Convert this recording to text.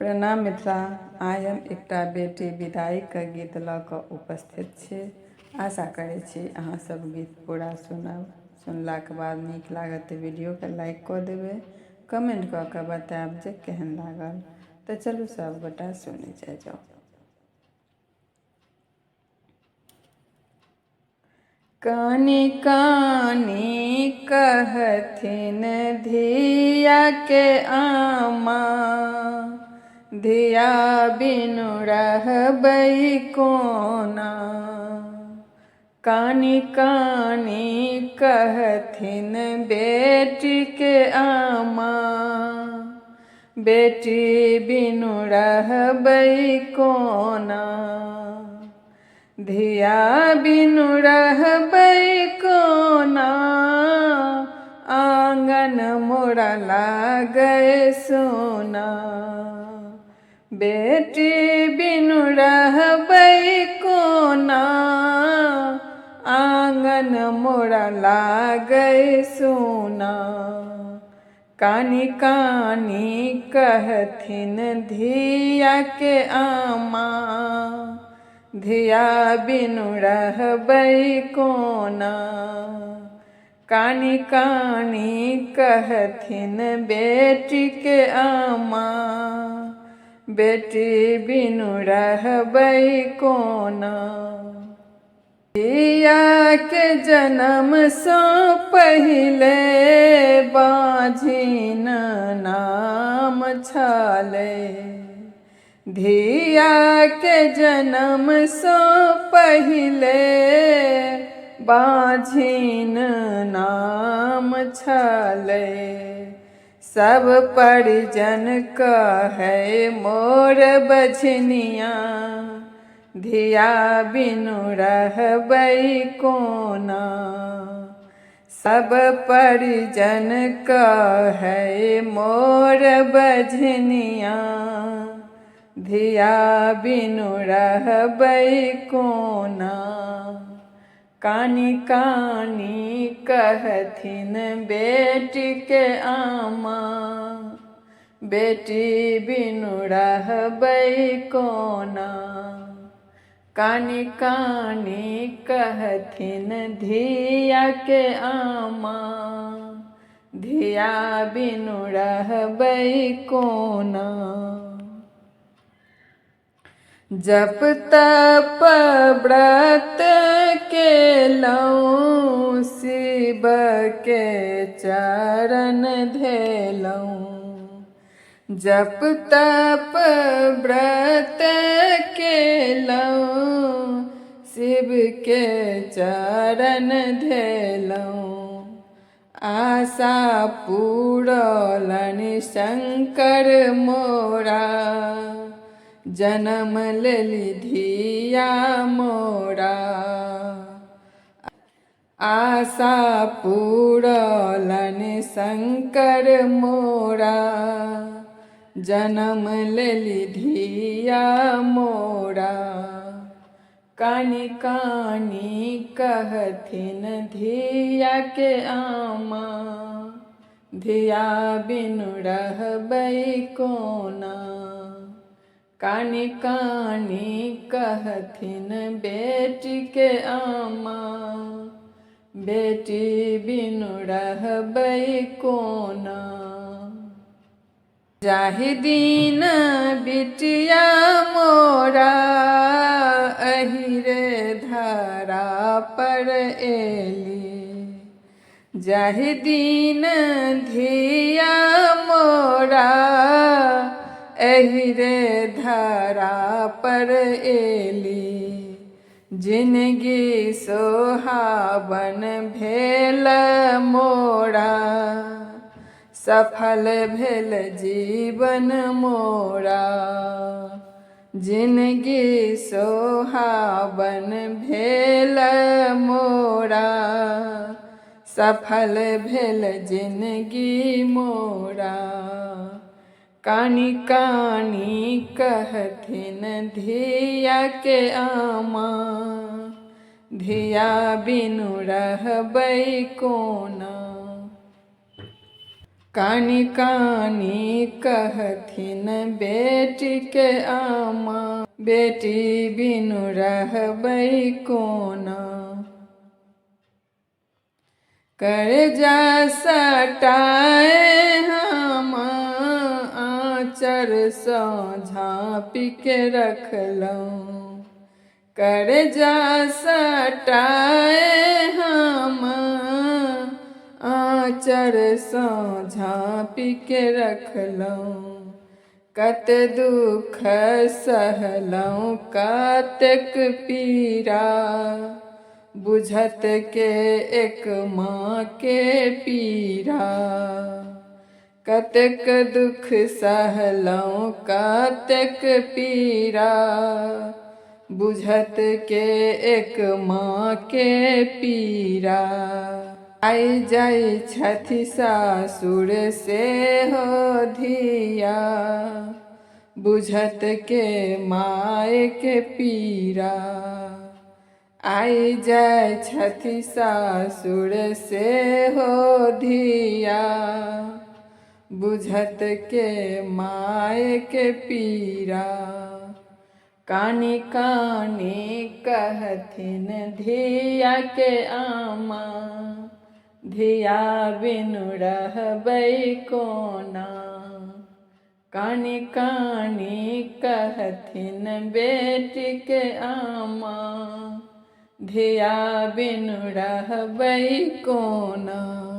प्रणाम मित्रा, आइ हम एकटा बेटी विदाईके गीत लऽ कऽ उपस्थित छी। आशा करै छी अहाँ सब गीत पूरा सुनब। सुनलाके बाद नीक लागत तऽ वीडियोके लाइक कऽ देबै, कमेंट कऽ कऽ बतायब जे केहन लागल। तऽ चलू सब गोटा सुनै जाओ। कानी कानी कहथिन धिया के आमा, धिया बिनु रहबै कोना। कानी कानी कहथिन बेटी के आमा, बेटी बिनु रहबै कोना। धिया बिनु रहबै कोना, आंगन मोरा लागै सोना। बेटी बिनु रहबै कोना, आंगन मोरा लागै सोना। कानी कानी कहथिन धिया के आमा, धिया बिनु रहबै कोना। कानी कानी कहथिन बेटी के आमा, बेटी बिनु रहबै कोना। धिया के जन्म सँ पहिले बाझिन नाम छलै। धिया के जन्म सँ पहिले बाझिन नाम छलै। सब परिजन कहै मोर बझनिया, धिया बिनु रहबै कोना। सब परिजन कहै मोर बझनिया, धिया बिनु रहबै कोना। कानी कानी कहथिन बेटी के आमा, बेटी बिनु रहबै कोना। कानी कानी कहथिन धिया के आमा, धिया बिनु रहबै कोना। जप तप व्रत केलौं, शिव के चरण धेलौं। जप तप व्रत केलौं, शिव के चरण धेलौं। आशा पूरलनि शंकर मोरा, जन्म लेली धिया मोरा। आशा पूरलनि शंकर मोरा, जन्म लेली धिया मोरा। कानी कानी कहथिन धिया के आमा, धिया बिनु रहबै कोना। कानी कानी कहथिन बेटी के आमा, बेटी बिनु रहबै कोना। जाहि दिन बिटिया मोरा एहि रे धरा पर एली। जाहि दिन धिया मोरा एहि रे धरा पर एली। जिनगी सोहावन भेल मोरा, सफल भेल जीवन मोरा। जिनगी सोहावन भेल मोरा, सफल भेल जिनगी मोरा। कानी कानी कहथिन धिया के आमा, धिया बिनु रहबै कोना। कानी कानी कहथिन बेटी के आमा, बेटी बिनु रहबै कोना। कर्जा सटाए हम आँचर सँ झाँपि के रखलहुँ। कर्जा सटाए हम आँचर सँ झाँपि के रखलहुँ। कत दुख सहलहुँ कतेक पीड़ा, बुझत के एक माँ के पीड़ा। कतेक दुख सहलहुँ कतेक पीड़ा, बुझत के एक माँ के पीड़ा। आई जाइ छथि सासुर से हो धिया, बुझत के माय के पीड़ा। आई जाइ छथि सासुर से हो धिया, बुझत के माय के पीड़ा। कानी कानी कहथिन धिया के आमा, धिया बिनु रहबै कोना। कानी कानी कहथिन बेटी के आमा, धिया बिनु रहबै कोना।